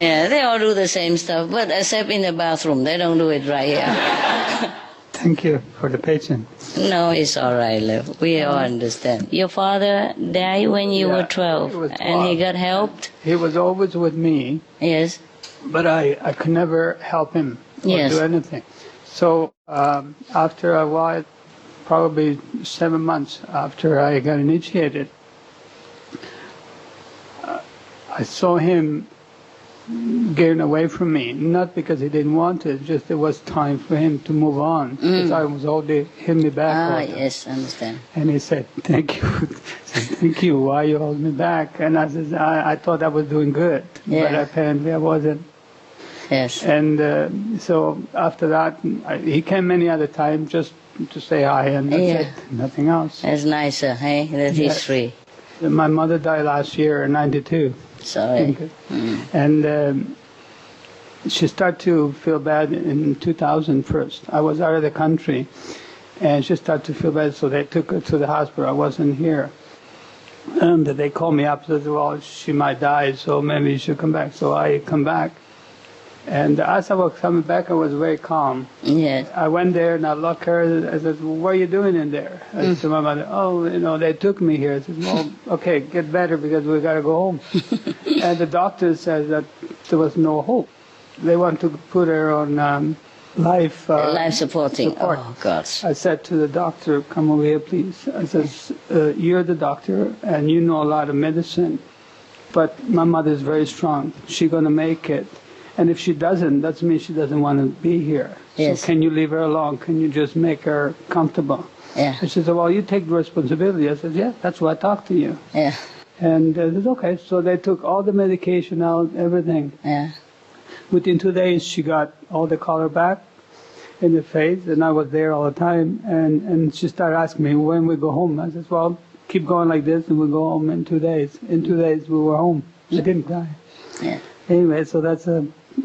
Yeah, they all do the same stuff, but except in the bathroom. They don't do it right here. Thank you for the patience. No, it's all right, love. We all understand. Your father died when you were 12, he was 12, and he got helped? He was always with me. Yes. But I could never help him or do anything. So after a while, probably 7 months after I got initiated, I saw him getting away from me, not because he didn't want to, just it was time for him to move on. Because I was holding me back. Yes, I understand. And he said, thank you. Thank you, why you hold me back? And I said, I thought I was doing good, but apparently I wasn't. Yes. And so after that, he came many other times just to say hi, and that's it, nothing else. That's nicer, hey, that he's free. My mother died last year in '92. Sorry. And she started to feel bad in 2000 first. I was out of the country, and she started to feel bad, so they took her to the hospital. I wasn't here. And they called me up and said, well, she might die, so maybe you should come back. So I come back. And as I was coming back, I was very calm. Yes. I went there and I looked at her. I said, well, what are you doing in there? I said to my mother, oh, you know, they took me here. I said, well, okay, get better because we got to go home. And the doctor said that there was no hope. They want to put her on life supporting. Support. Oh, gosh. I said to the doctor, come over here, please. I said, you're the doctor and you know a lot of medicine, but my mother is very strong. She's going to make it. And if she doesn't, that means she doesn't want to be here. Yes. So can you leave her alone? Can you just make her comfortable? Yeah. And she said, well, you take the responsibility. I said, yeah, that's why I talked to you. Yeah. And I said, okay. So they took all the medication out, everything. Yeah. Within 2 days, she got all the color back in the face, and I was there all the time. And she started asking me when we go home. I said, well, keep going like this, and we'll go home in 2 days. In 2 days, we were home. She didn't die. Yeah. Anyway, so that's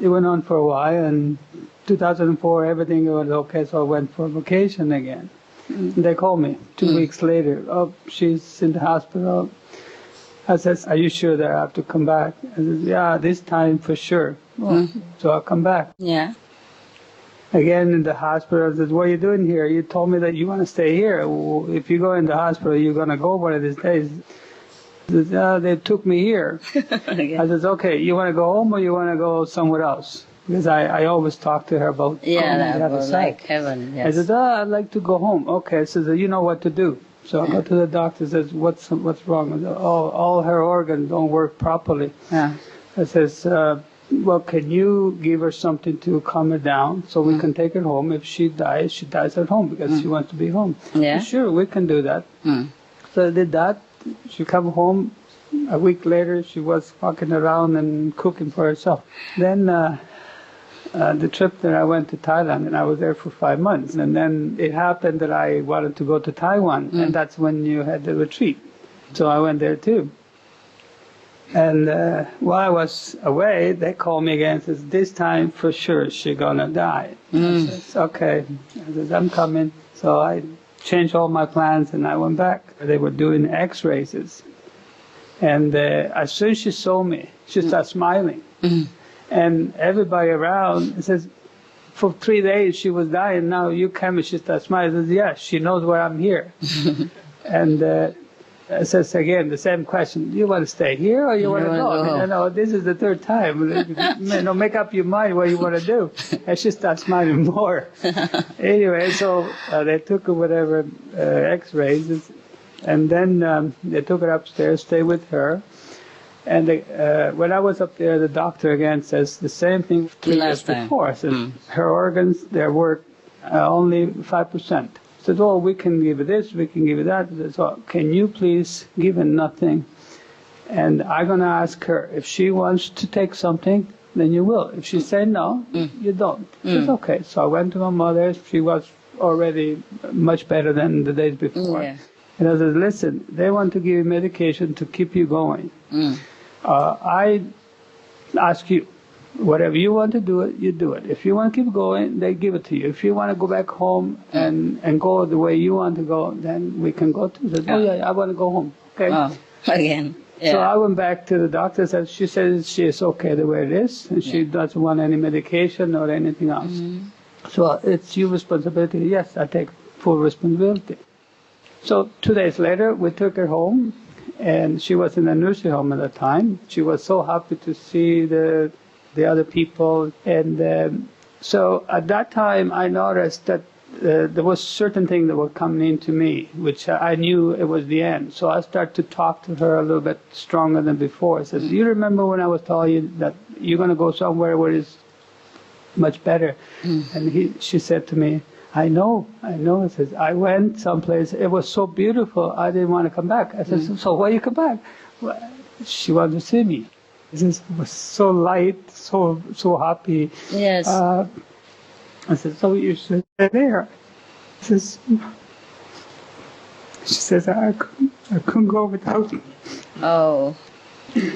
it went on for a while, and 2004 everything was okay, so I went for vacation again. They called me 2 weeks later. Oh, she's in the hospital. I said, are you sure that I have to come back? I said, yeah, this time for sure. Well, so I'll come back. Yeah. Again in the hospital, I said, what are you doing here? You told me that you want to stay here. Well, if you go in the hospital, you're going to go one of these days. They took me here. I said, okay, you want to go home or you want to go somewhere else? Because I always talk to her about that was like heaven. Yes. I said, I'd like to go home. Okay, I said, you know what to do. So I go to the doctor, says, what's wrong? I said, all her organs don't work properly. Yeah. I says, well, can you give her something to calm her down so we can take her home? If she dies at home because she wants to be home. Yeah. Sure, we can do that. So I did that. She come home. A week later, she was walking around and cooking for herself. Then the trip that I went to Thailand, and I was there for 5 months. And then it happened that I wanted to go to Taiwan, and that's when you had the retreat. So I went there too. And while I was away, they called me again and says, this time for sure she's gonna die. I says, okay. I says, I'm coming. So I changed all my plans and I went back. They were doing X-rays. And as soon as she saw me, she started smiling. And everybody around says, for 3 days she was dying, now you came and she started smiling. I says, yes, she knows why I'm here. And it says again the same question: do you want to stay here or you want to go? No, this is the third time. Make up your mind what you want to do. And she starts smiling more. Anyway, so they took her whatever X-rays, and then they took her upstairs, stayed with her. And when I was up there, the doctor again says the same thing 3 years before. Says her organs, they work only 5%. Said, oh, we can give her this, we can give her that. Says, oh, can you please give her nothing? And I'm going to ask her, if she wants to take something, then you will. If she says no, you don't. Says, okay. So I went to my mother. She was already much better than the days before. Yeah. And I said, listen, they want to give you medication to keep you going. I ask you, whatever you want to do it, you do it. If you want to keep going, they give it to you. If you want to go back home and go the way you want to go, then we can go too. Said, oh yeah, I want to go home. Okay. Again. Yeah. So I went back to the doctor and she says she is okay the way it is, and she doesn't want any medication or anything else. So it's your responsibility. Yes, I take full responsibility. So 2 days later, we took her home, and she was in a nursing home at the time. She was so happy to see the other people, and so at that time I noticed that there was certain things that were coming into me, which I knew it was the end. So I started to talk to her a little bit stronger than before. I said, do you remember when I was telling you that you're going to go somewhere where it's much better? And she said to me, I know. I said, I went someplace, it was so beautiful, I didn't want to come back. I said, so why you come back? Well, she wanted to see me. It was so light, so happy. Yes. I said, so you should stay there. She says, I couldn't go without you. Oh,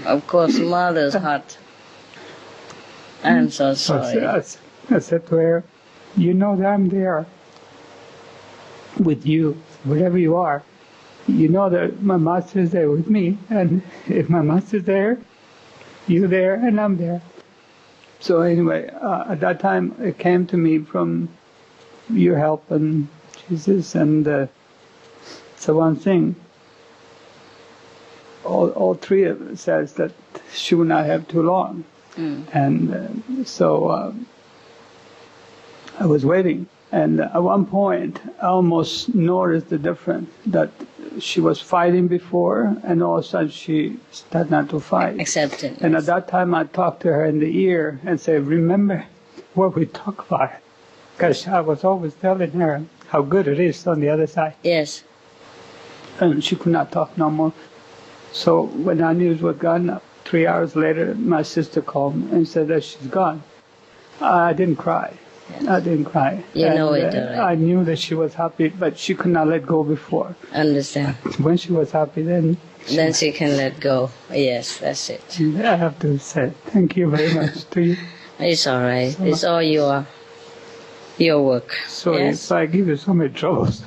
of course, mother's heart. I'm so sorry. I said to her, you know that I'm there with you, wherever you are. You know that my master is there with me, and if my master's there, you're there and I'm there. So anyway, at that time it came to me from your help and Jesus, and so one thing, all three of us says that she would not have too long. And so I was waiting, and at one point I almost noticed the difference, that she was fighting before, and all of a sudden she started not to fight. Accepted. And at that time I talked to her in the ear and said, remember what we talked about. Because I was always telling her how good it is on the other side. Yes. And she could not talk no more. So when I knew it was gone, 3 hours later my sister called me and said that she's gone. I didn't cry. Yes. I didn't cry. You know it, right? I knew that she was happy, but she could not let go before. Understand. When she was happy, then she can let go. Yes, that's it. I have to say thank you very much to you. It's all right. So, it's all your work. Sorry if I give you so many troubles.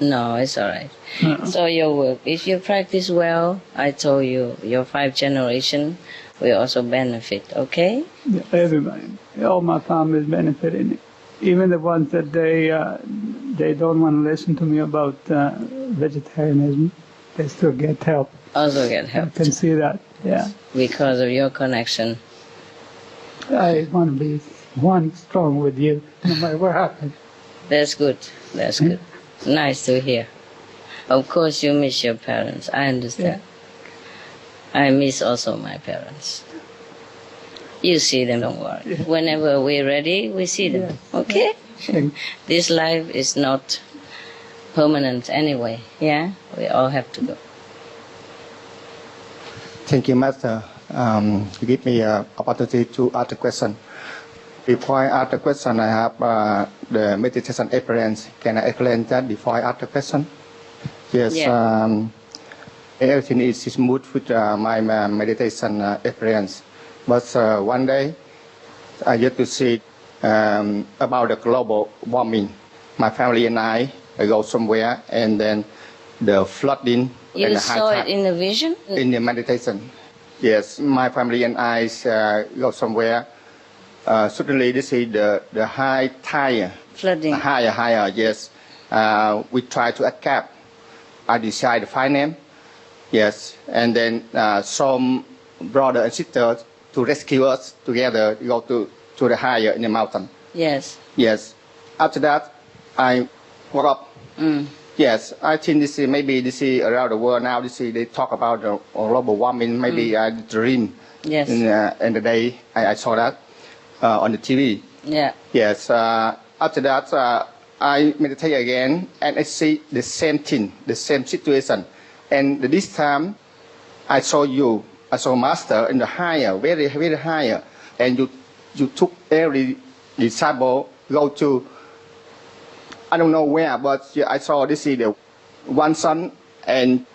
No, it's all right. No. It's all your work. If you practice well, I told you, your 5 generations will also benefit, okay? Yeah, everybody. All my family is benefiting. Even the ones that they don't want to listen to me about vegetarianism, they still get help. Also get help. I can see that, yeah. Because of your connection. I want to be strong with you, no matter what happens. That's good. That's good. Nice to hear. Of course you miss your parents, I understand. Yeah. I miss also my parents. You see them, don't worry. Yeah. Whenever we're ready, we see them. Yeah. Okay? Yeah. This life is not permanent anyway. Yeah? We all have to go. Thank you, Master. You give me an opportunity to ask a question. Before I ask the question, I have the meditation experience. Can I explain that before I ask the question? Yes. everything is smooth with my meditation experience. But one day, I get to see about the global warming. My family and I go somewhere, and then the flooding. You saw it in the vision? In the meditation. Yes, my family and I go somewhere. Suddenly, they see the high tide. Flooding. Higher, yes. We try to escape. I decide to find them. Yes, and then some brother and sister to rescue us together, go to the higher in the mountain. Yes. Yes. After that, I woke up. Yes, I think maybe around the world now. They talk about the global warming. Maybe I dream. Yes. In the day I saw that on the TV. Yeah. Yes. After that, I meditate again, and I see the same thing, the same situation. And this time, I saw you. I saw Master in the higher, very, very higher. And you took every disciple go to, I don't know where, but I saw this is the one sun and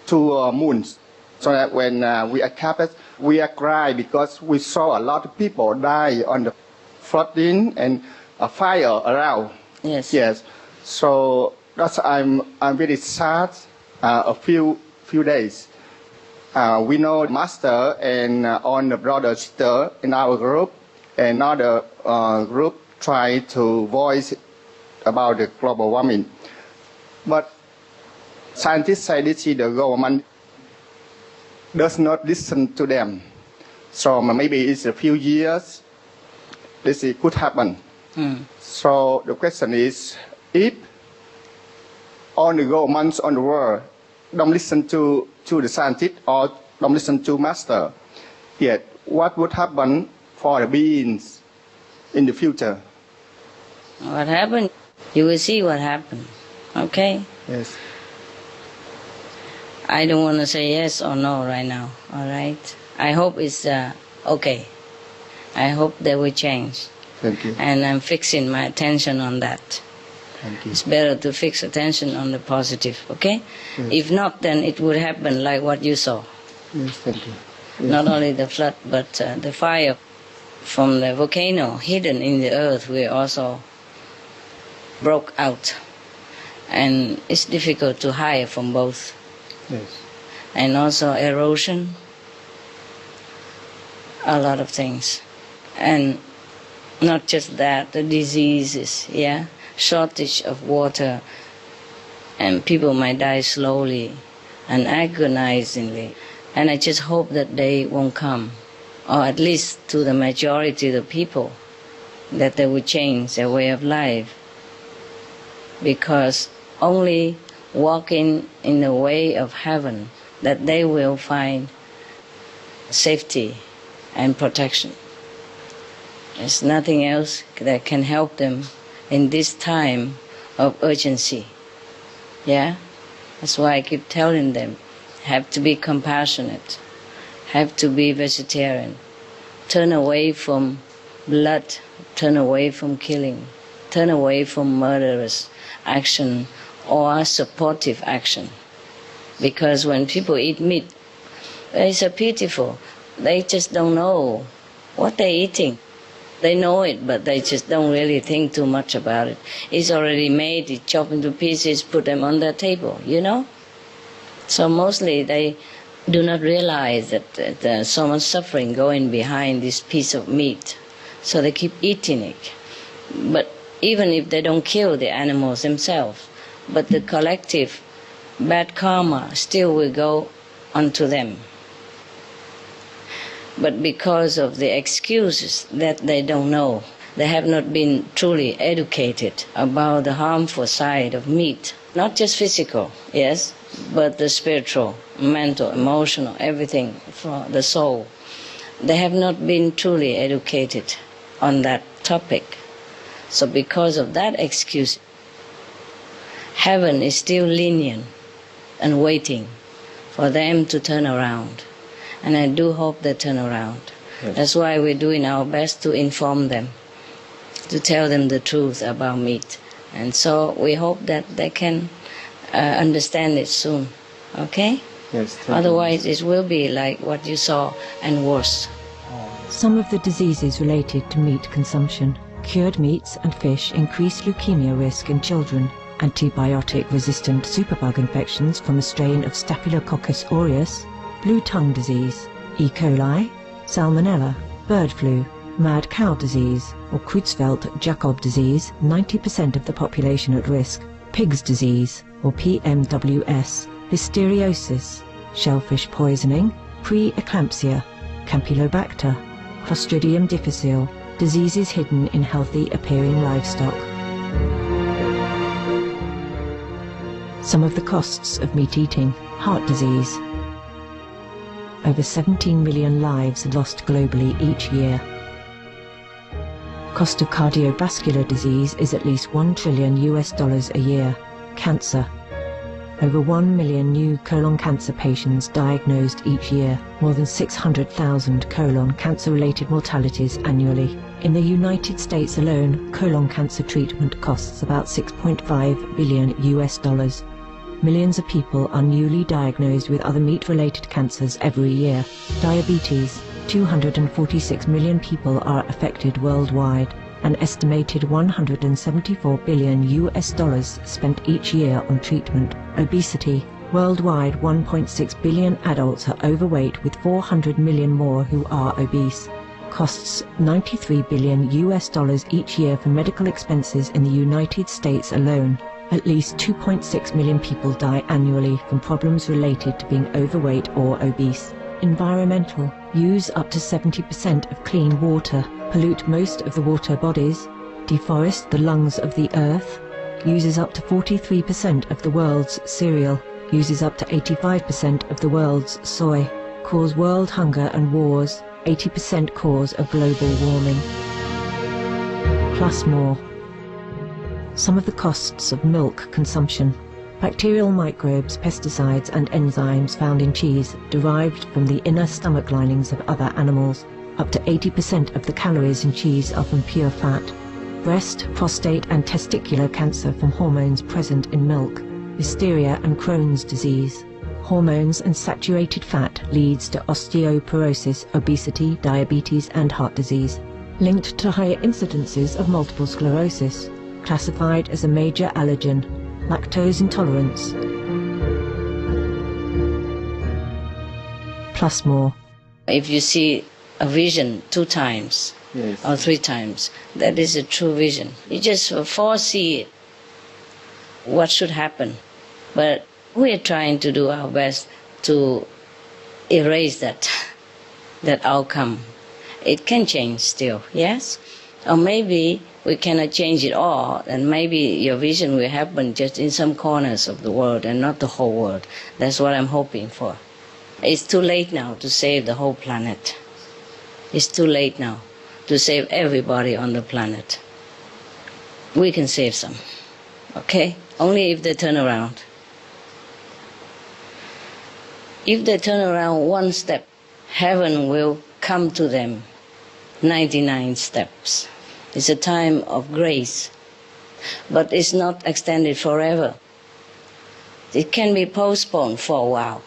two moons. So that when we escaped, we cried because we saw a lot of people die on the flooding and a fire around. Yes. Yes. So that's I'm very sad. A few days. We know Master and all the brother sister in our group, and another group try to voice about the global warming. But scientists say this the government does not listen to them. So maybe it's a few years, this could happen. So the question is, if all the governments on the world don't listen to the scientists or don't listen to Master, yet what would happen for the beings in the future? What happened? You will see what happened. Okay? Yes. I don't want to say yes or no right now. All right? I hope it's okay. I hope they will change. Thank you. And I'm fixing my attention on that. Thank you. It's better to fix attention on the positive, okay? Yes. If not, then it would happen like what you saw. Yes, thank you. Yes. Not only the flood, but the fire from the volcano hidden in the earth will also broke out. And it's difficult to hide from both. Yes. And also erosion, a lot of things. And not just that, the diseases, yeah? Shortage of water, and people might die slowly and agonizingly. And I just hope that day won't come, or at least to the majority of the people, that they will change their way of life. Because only walking in the way of heaven, that they will find safety and protection. There's nothing else that can help them in this time of urgency. Yeah? That's why I keep telling them, have to be compassionate, have to be vegetarian, turn away from blood, turn away from killing, turn away from murderous action or supportive action. Because when people eat meat, it's so pitiful. They just don't know what they're eating. They know it, but they just don't really think too much about it. It's already made, it's chopped into pieces, put them on the table, you know? So mostly they do not realize that there's so much suffering going behind this piece of meat. So they keep eating it. But even if they don't kill the animals themselves, but the collective bad karma still will go onto them. But because of the excuses that they don't know, they have not been truly educated about the harmful side of meat. Not just physical, yes, but the spiritual, mental, emotional, everything for the soul. They have not been truly educated on that topic. So because of that excuse, heaven is still lenient and waiting for them to turn around. And I do hope they turn around. Yes. That's why we're doing our best to inform them, to tell them the truth about meat. And so we hope that they can understand it soon. Okay? Yes. Otherwise, it will be like what you saw and worse. Some of the diseases related to meat consumption. Cured meats and fish increase leukemia risk in children. Antibiotic-resistant superbug infections from a strain of Staphylococcus aureus, blue tongue disease, E. coli, salmonella, bird flu, mad cow disease, or Creutzfeldt-Jakob disease, 90% of the population at risk, pig's disease, or PMWS, listeriosis, shellfish poisoning, pre-eclampsia, Campylobacter, Clostridium difficile, diseases hidden in healthy-appearing livestock. Some of the costs of meat eating. Heart disease. Over 17 million lives lost globally each year. Cost of cardiovascular disease is at least $1 trillion a year. Cancer. Over 1 million new colon cancer patients diagnosed each year, more than 600,000 colon cancer-related mortalities annually. In the United States alone, colon cancer treatment costs about $6.5 billion. Millions of people are newly diagnosed with other meat-related cancers every year. Diabetes. 246 million people are affected worldwide. An estimated $174 billion spent each year on treatment. Obesity. Worldwide, 1.6 billion adults are overweight, with 400 million more who are obese. Costs $93 billion each year for medical expenses in the United States alone. At least 2.6 million people die annually from problems related to being overweight or obese. Environmental. Use up to 70% of clean water. Pollute most of the water bodies. Deforest the lungs of the earth. Uses up to 43% of the world's cereal. Uses up to 85% of the world's soy. Cause world hunger and wars. 80% cause of global warming. Plus more. Some of the costs of milk consumption. Bacterial microbes, pesticides and enzymes found in cheese derived from the inner stomach linings of other animals. Up to 80% of the calories in cheese are from pure fat. Breast, prostate and testicular cancer from hormones present in milk. Listeria and Crohn's disease. Hormones and saturated fat leads to osteoporosis, obesity, diabetes and heart disease. Linked to higher incidences of multiple sclerosis. Classified as a major allergen. Lactose intolerance. Plus more. If you see a vision 2 times or 3 times, that is a true vision. You just foresee what should happen. But we are trying to do our best to erase that outcome. It can change still, yes? Or maybe we cannot change it all, and maybe your vision will happen just in some corners of the world and not the whole world. That's what I'm hoping for. It's too late now to save the whole planet. It's too late now to save everybody on the planet. We can save some, okay? Only if they turn around. If they turn around 1 step, heaven will come to them 99 steps. It's a time of grace, but it's not extended forever. It can be postponed for a while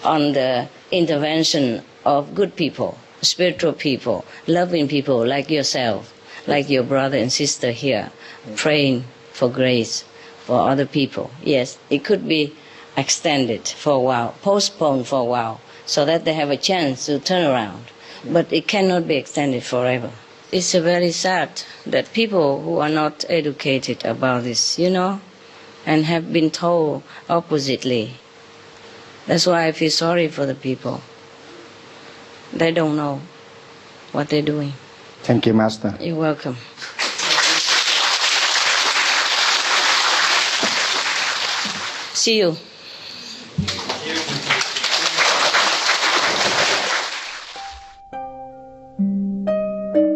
on the intervention of good people, spiritual people, loving people like yourself, like your brother and sister here, praying for grace for other people. Yes, it could be extended for a while, postponed for a while, so that they have a chance to turn around. But it cannot be extended forever. It's very sad that people who are not educated about this, and have been told oppositely. That's why I feel sorry for the people. They don't know what they're doing. Thank you, Master. You're welcome. See you.